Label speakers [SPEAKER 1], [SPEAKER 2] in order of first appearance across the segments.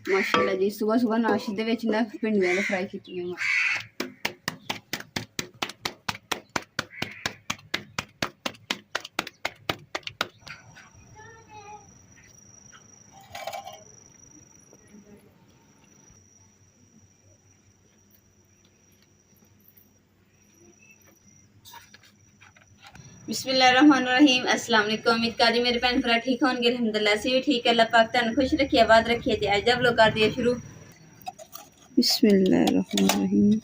[SPEAKER 1] माशाल्लाह जी सुबह सुबह नाश्ते दे विच ना भिंडियां फ्राई कीतियां वा। बिस्मिल्लाहिर्रहमानिर्रहीम। अस्सलाम वालेकुम। उम्मीद करदी मेरे भैन भरा ठीक होंगे। अल्हम्दुलिल्लाह असीं भी ठीक है। अल्लाह पाक तुहानू खुश रखे आबाद रखे। ते अज दा व्लॉग कर दिए शुरू। बिस्मिल्लाहिर्रहमानिर्रहीम।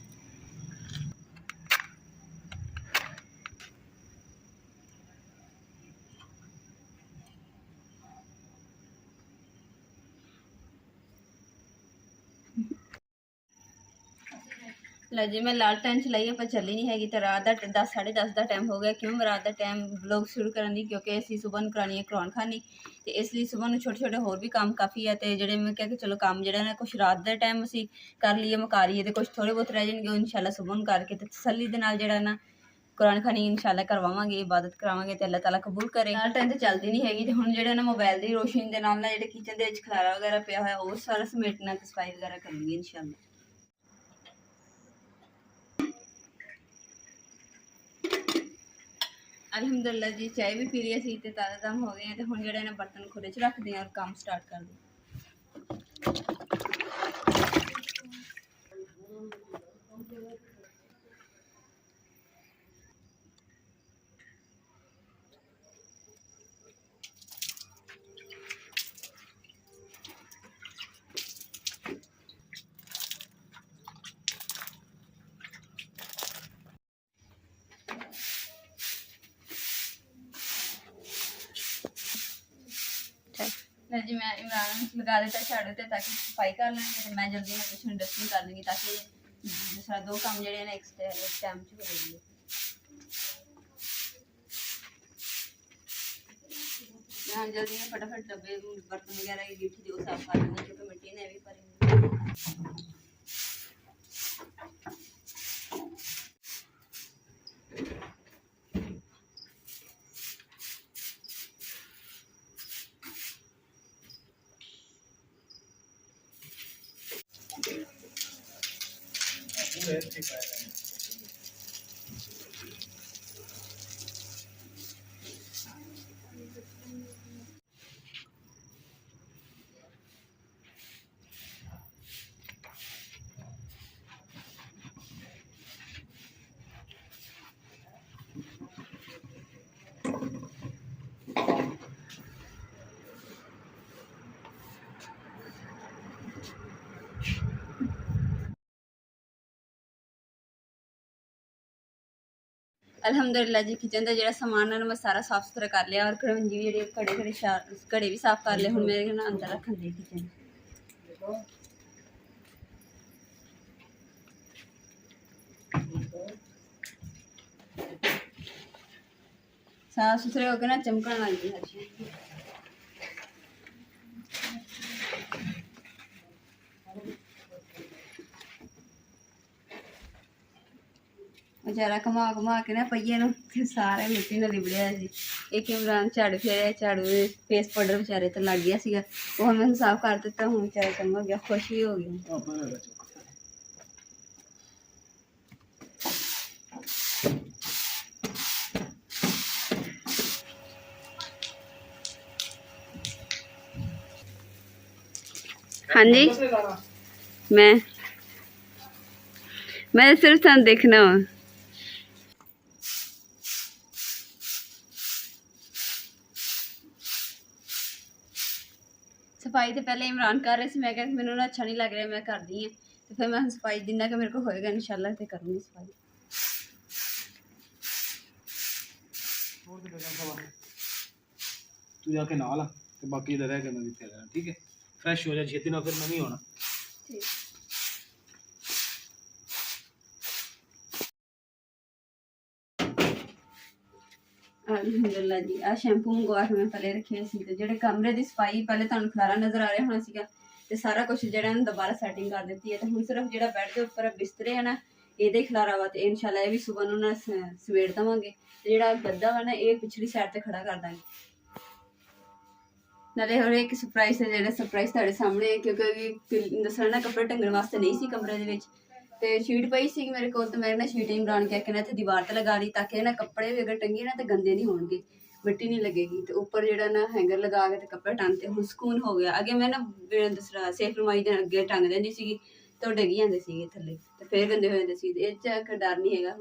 [SPEAKER 1] लो जी मैं लाल टैन चलाई पर चली नहीं हैगी। तो रात का 10 साढ़े 10 का टाइम हो गया। क्यों मैं रात का टाइम व्लॉग शुरू करनी क्योंकि असी सुबह नूं करानी है करौन खानी। तो इसलिए सुबह नूं छोटे छोटे होर भी काम काफ़ी है। तो जेडे मैं क्या कि चलो काम जो ना कुछ रात के टाइम असी कर लीए मुका लीए तो कुछ थोड़े बहुत रह जाएंगे इंशाल्लाह सुबह नूं करके तो तसल्ली दे नाल जेड़ा ना कुरान खानी इंशाल्लाह करवावांगे इबादत करावांगे तो अल्लाह ताला कबूल करे। लाल टाइम तो चलती नहीं हैगी। तो हुण जेड़ा ना मोबाइल की रोशनी के नाल ना जेडे किचन के खलारा वगैरह पिया होया वो सारा समेटना ते सफाई वगैरह करूँगी इंशाल्लाह। अल्हम्दुलिल्लाह जी चाय भी पी लिया सी ते ताज़ा दम हो गए हैं। तो हुण जेड़ा ना बर्तन खुले च रखते हैं और काम स्टार्ट कर दें। लो जी मैं इमरान लगा देता झाड़ू ते ताकि सफाई कर लेंगे। तो मैं जल्दी में कुछ डस्टिंग कर लूँगी ताकि दूसरा दो काम जो ना एक टाइम च हो जाएंगे। मैं जल्दी में फटाफट डब्बे बर्तन वगैरह की गिट्टी वो साफ कर लूँगी क्योंकि मिट्टी ने भी भरी। अल्हम्दुलिल्लाह जी किचन का जो समान है मैं सारा साफ सुथरा कर लिया और कड़वंजी भी घड़े भी साफ कर लिया। हूँ मेरे ना अंदर रखन दे किचन साफ सुथरे होकर ना चमकन लग गई हर चीज। बेचारा घुमा घुमा के ना पहिए नूं सारे मिट्टी नाल लिबड़िया सी। एक इमरान झाड़ू फेरिया झाड़ू फेस पाउडर बेचारे ते लग गया सीगा वो मैं साफ कर दिता। हूँ बेचारा चंगा हो गया खुश भी हो गया। हाँ जी मैं सिर्फ तुम देखना वा। सफाई तो पहले इमरान कर रहे थे। मैं क्या मैंने अच्छा नहीं लग रहा मैं कर दी है। तो फिर मैं सफाई जिन्ना कि मेरे को होएगा इंशाल्लाह तो करूँगी सफाई।
[SPEAKER 2] तू जाके नहा ला तो बाकी इधर रह के मैं दिखते रहना ठीक है। फ्रेश हो जा छेती ना फिर मैं नहीं होना।
[SPEAKER 1] अल्हम्दुलिल्लाह जी आ शैम्पू मंगवा के मैं पहले रखे सी ते जेडे कमरे की सफाई पहले तुहानू खलारा नजर आ रहा होना सीगा ते सारा कुछ जेड़ा दोबारा सैटिंग कर दी है। तो हुण सिर्फ जेड़ा बैड के उपर बिस्तरे है ना ये खलारा वा तो इंशाल्लाह ये भी सुबह नूं ना सवेड़ देवांगे। ते जेड़ा गद्दा वा ना ये पिछली साइड ते खड़ा कर देंगे। ਨਾਲੇ ਹੋਰ ਇੱਕ ਸਰਪ੍ਰਾਈਜ਼ ਹੈ, ਜਿਹੜਾ ਸਰਪ੍ਰਾਈਜ਼ ਤੁਹਾਡੇ ਸਾਹਮਣੇ ਹੈ, ਕਿਉਂਕਿ ਦੱਸਣਾ ਨਾ ਕੱਪੜੇ ਟੰਗਣ ਵਾਸਤੇ ਨਹੀਂ ਸੀ ਕਮਰੇ ਦੇ ਵਿੱਚ, ਤੇ ਸ਼ੀਟ ਪਈ ਸੀ ਮੇਰੇ ਕੋਲ, ਤੇ ਮੈਂ ਨਾ ਸ਼ੀਟ ਇਮਰਾਨ ਕਹਿ ਕੇ ਨਾ ਇੱਥੇ ਦੀਵਾਰ ਤੇ ਲਗਾ ਲਈ, ਤਾਂ ਕਿ ਨਾ ਕੱਪੜੇ ਵੀ ਅਗਰ ਟੰਗੇ ਨਾ ਤੇ ਗੰਦੇ ਨਹੀਂ ਹੋਣਗੇ, ਮਿੱਟੀ ਨਹੀਂ ਲੱਗੇਗੀ। ਤੇ ਉੱਪਰ ਜਿਹੜਾ ਨਾ ਹੈਂਗਰ ਲਗਾ ਕੇ ਤੇ ਕੱਪੜੇ ਟੰਗ ਤੇ ਹੁਣ ਸਕੂਨ ਹੋ ਗਿਆ। ਅੱਗੇ ਮੈਂ ਨਾ ਦੂਸਰਾ ਸੇਫ ਰਮਾਈ ਦੇ ਅੱਗੇ ਟੰਗ ਦਿੰਦੀ ਸੀਗੀ ਤੇ ਉਹ ਡਿੱਗ ਜਾਂਦੇ ਸੀਗੇ ਥੱਲੇ, ਤੇ ਫੇਰ ਗੰਦੇ ਹੋ ਜਾਂਦੇ ਸੀ। ਇਹ ਚ ਡਰ ਨਹੀਂ ਹੈਗਾ,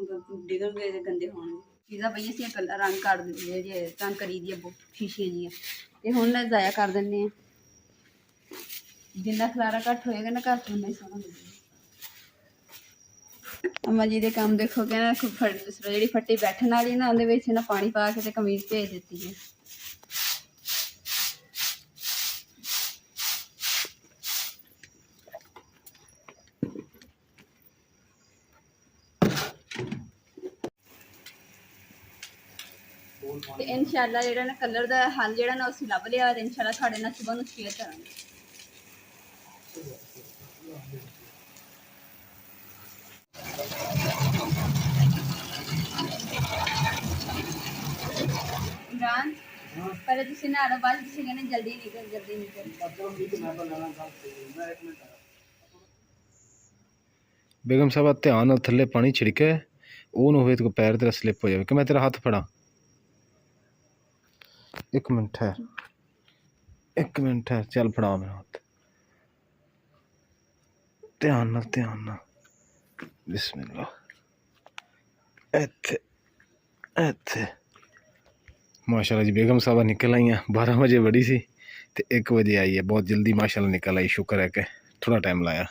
[SPEAKER 1] ਡਿੱਗਣਗੇ ਤੇ ਗੰਦੇ ਹੋਣਗੇ। ਚੀਜ਼ਾਂ ਪਈਆਂ ਸੀ ਰੰਗ ਕਰ ਦਿੰਦੇ ਜੇ ਰੰਗ ਕਰੀ ਦੀ ਆ ਸ਼ੀਸ਼ੀਆਂ ਜੀਆਂ, ਤੇ ਹੁਣ ਨਾ ਜ਼ਾਇਆ ਕਰ ਦਿੰਦੇ ਆ। ਜਿੰਨਾ ਖਲਾਰਾ ਘੱਟ ਹੋਏਗਾ ਨਾ ਘਰ 'ਚ ਉਨਾ ਹੀ ਸੋਹਣਾ ਲੱਗੇਗਾ। ਅੰਮਾ ਜੀ ਦੇ ਕੰਮ ਦੇਖੋ ਕਿ ਨਾ ਜਿਹੜੀ ਫੱਟੀ ਬੈਠਣ ਵਾਲੀ ਨਾ ਉਹਦੇ ਵਿੱਚ ਨਾ ਪਾਣੀ ਪਾ ਕੇ ਤੇ ਕਮੀਜ਼ ਭੇਜ ਦਿੱਤੀ ਹੈ। ਤੇ ਇਨਸ਼ਾਅੱਲਾ ਜਿਹੜਾ ਨਾ ਕਲਰ ਦਾ ਹੱਲ ਜਿਹੜਾ ਨਾ ਅਸੀਂ ਲੱਭ ਲਿਆ, ਤੇ ਇਨਸ਼ਾਅੱਲਾ ਤੁਹਾਡੇ ਨਾਲ ਸੁਬਹ ਨੂੰ ਸ਼ੇਅਰ ਕਰਾਂਗੇ। इमरान पहले तुसी नहा लो, बाद तुसी कहने जल्दी निकल।
[SPEAKER 2] बेगम साहब ध्यान नाल थल्ले पानी छिड़के, ਉਹ ਨਾ ਹੋਵੇ ਤੇ ਪੈਰ ਤੇਰਾ ਸਲਿੱਪ ਹੋ ਜਾਵੇ। ਕਿ ਮੈਂ ਤੇਰਾ ਹੱਥ ਫੜਾਂ? ਇੱਕ ਮਿੰਟ ਹੈ, ਚੱਲ ਫੜਾ ਮੇਰਾ ਹੱਥ, ਧਿਆਨ ਨਾਲ ਬਿਸਮਿਲ੍ਲਾ। ਇੱਥੇ ਮਾਸ਼ਾਅੱਲਾ ਜੀ बेगम साहबा निकल आई हैं। 12 बजे बड़ी सी तो 1 बजे आई है, बहुत जल्दी माशाल्लाह निकल आई। शुक्र है कि थोड़ा टाइम लाया।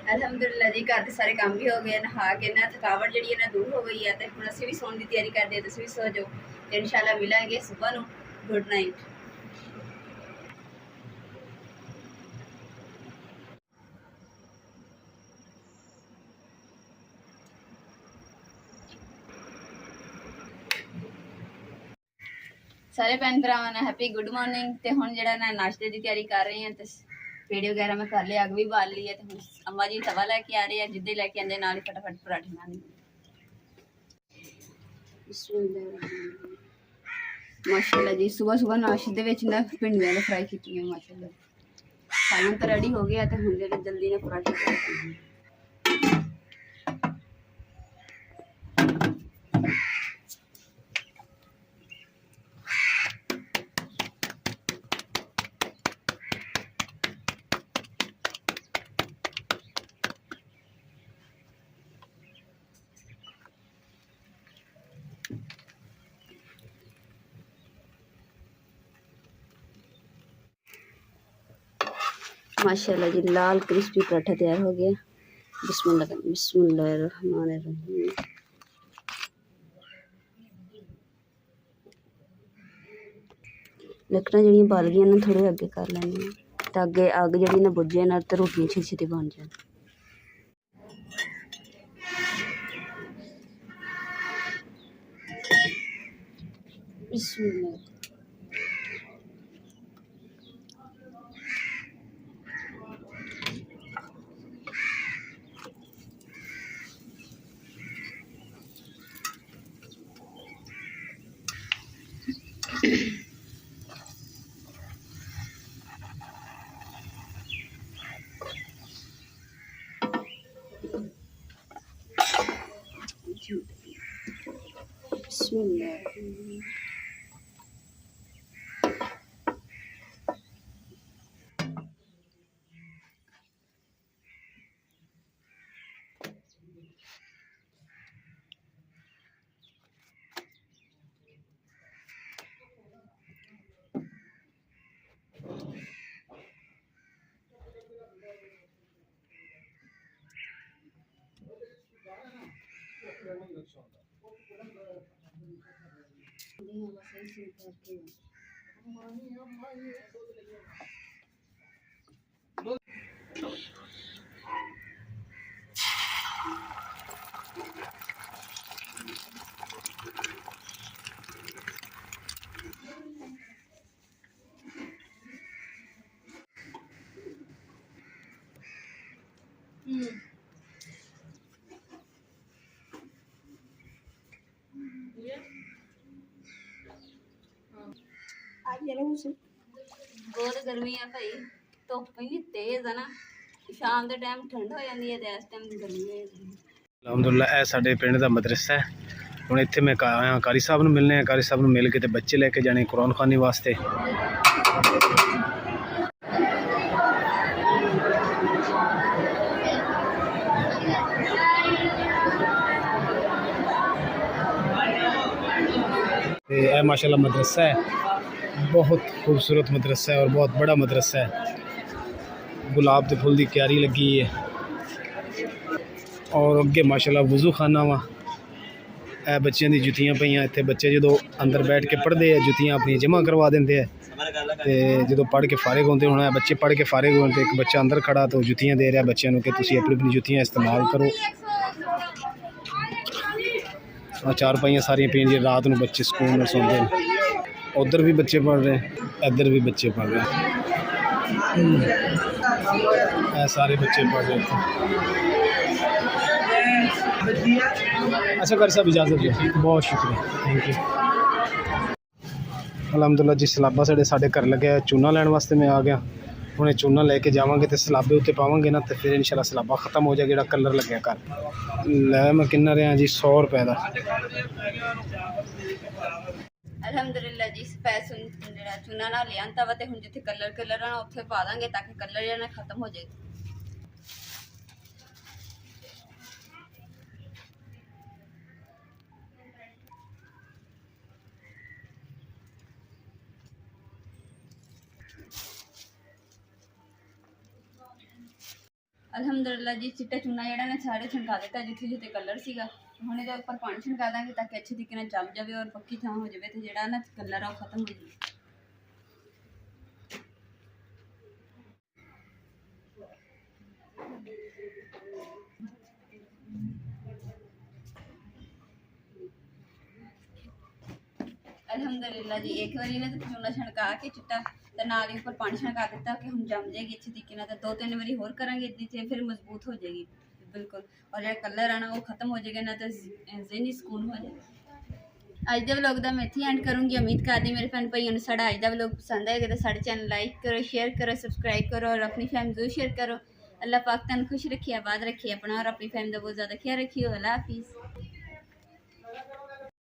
[SPEAKER 1] अल्हम्दुलिल्लाह जी, घर के सारे काम भी हो गए, नहा के ना थकावट जी ना दूर हो गई है। तो हम असी भी सोने की तैयारी करते हैं, तुम भी सो जाओ, इंशाल्लाह मिलेंगे सुबह नूं। Good night. सारे भैन भरावां ने हैप्पी गुड मॉर्निंग। तो हुण जिहड़ा ना नाश्ते की तैयारी कर रहे हैं, तो पेड़े वगैरह मैं कर लिया, अग भी बाल ली है। तो हुण अम्मा जी तवा लैके आ रहे हैं, जिद्दे लैके आंदे नाल ही फटाफट पराठे बनाने। माशाल्लाह जी, सुबह सुबह नाश्ते दे विच ना भिंडियां ने फ्राई कीतियां माशाल्लाह। सालन तो रेडी हो गया, तो हुण जिहड़े जल्दी ने पराठे बनाने। माशाल्लाह जी, लाल क्रिस्पी पराठा तैयार हो गया। बिस्मिल्लाहिर्रहमानिर्रहीम। लकड़ां जिहड़ियां बल गईयां ना, थोड़े अगे कर लैनी है, तां अगे अग जिहड़ी ना बुझे ना, ते रोटियां छेती छेती बन जान। बिस्मिल्लाह। बिस्मिल्लाह। Ayer बहुत गर्मी है भाई, धुप इन्नी तेज है ना, शाम के टाइम ठंड हो जाती है तो इस टाइम गर्मी हो जाती है।
[SPEAKER 2] अलहमदुल्ला ਇਹ ਸਾਡੇ ਪਿੰਡ ਦਾ ਮਦਰਸਾ ਹੈ। ਹੁਣ ਇੱਥੇ ਮੈਂ ਆਇਆ ਕਾਰੀ ਸਾਹਿਬ ਨੂੰ ਮਿਲਣੇ ਆ, ਕਾਰੀ ਸਾਹਿਬ ਨੂੰ ਮਿਲ ਕੇ ਤੇ ਬੱਚੇ ਲੈ ਕੇ ਜਾਣੇ ਕੁਰਾਨ ਖਾਨੀ ਵਾਸਤੇ। ਤੇ ਇਹ ਮਾਸ਼ਾਅੱਲਾ ਮਦਰਸਾ ਹੈ, बहुत खूबसूरत मदरसा है और बहुत बड़ा मदरसा है। गुलाब के फुल की क्यारी लगी है और अगे माशाल्लाह वज़ू खाना वा। ए बच्चों की जुतियाँ पईयां इत्थे, बच्चे जो अंदर बैठ के पढ़ते हैं जुतियाँ अपनी जमा करवा देंगे तो जो पढ़ के फारिग होते होना, बच्चे पढ़ के फारिग होते, एक बच्चा अंदर खड़ा तो जुतियाँ दे रहा बच्चों को कि तुसीं अपनी अपनी जुतियाँ इस्तेमाल करो। चार पाइयां सारियां पीन जी रात को बच्चे सुकून नाल सौंदे ने। उधर भी बच्चे पढ़ रहे हैं, इधर भी बच्चे पढ़ रहे हैं, सारे बच्चे पढ़ रहे थे। अच्छा कर साहब इजाज़त दे, बहुत शुक्रिया, थैंक यू। अलहमदुल्ला जी सलाबा साढ़े घर लगे, चूना लैन वास्ते मैं आ गया। हुणे चूना लैके जावांगे तो सलाबे उत्ते पावांगे ना, तो फिर इंशाल्लाह सलाबा ख़त्म हो जाएगा। जिहड़ा कलर लग्या घर लै मैं किन्ना रहा जी 100 रुपए का।
[SPEAKER 1] अलहमदुलिल्लाह जी पैसे ਜਿਹੜਾ ਚੂਨਾ ਨਾਲ ਲਿਆਂਦਾ ਵਾ ਤੇ ਹੁਣ ਜਿੱਥੇ ਕਲਰ ਆਣਾ ਉੱਥੇ ਪਾ ਦਾਂਗੇ ਤਾਂ ਕਿ ਕਲਰ ਜਿਹੜਾ ਖਤਮ ਹੋ ਜਾਏ। अलहमदुलिल्लाह जी चिट्टा चूना ਜਿਹੜਾ ਨੇ ਸਾਰੇ ਛਣਕਾ ਦਿੱਤਾ ਜਿੱਥੇ ਜਿੱਥੇ ਕਲਰ ਸੀਗਾ। ਹੁਣ ਇਹਦੇ ਉੱਪਰ ਪਾਣੀ ਛਣਕਾ ਦਾਂਗੇ ਤਾਂ ਕਿ ਅੱਛੇ ਤਰੀਕੇ ਨਾਲ ਜੰਮ ਜਾਵੇ ਔਰ ਪੱਕੀ ਥਾਂ ਹੋ ਜਾਵੇ ਤੇ ਜਿਹੜਾ ਨਾ ਕਲਰ ਆ ਉਹ ਖਤਮ ਹੋ ਜਾਵੇ। अलहमदुलिल्लाह जी एक बारी ना चूना छणका के चिट्टा तो नाल ही ऊपर पानी छणका दिता कि हम जम जाएगी अच्छे तरीके नाल। तो 2-3 बारी होर करांगे इतनी फिर मजबूत हो जाएगी बिल्कुल, और जो कलर आना वो खत्म हो जाएगा ना, तो ज़हनी सुकून हो जाएगा। अज के व्लॉग का मैं इत्थे एंड करूँगी। उम्मीद करती मेरे भैन भाइयों ने साड़ा अज का व्लॉग पसंद आएगा तो साढ़े चैनल लाइक करो, शेयर करो, सबसक्राइब करो और अपनी फैमिली जरूर शेयर करो। अल्लाह पाक तन खुश रखिए, आबाद रखिए अपना और अपनी फैमिली का बहुत ज़्यादा ख्याल रखिए। अल्लाह हाफिज़।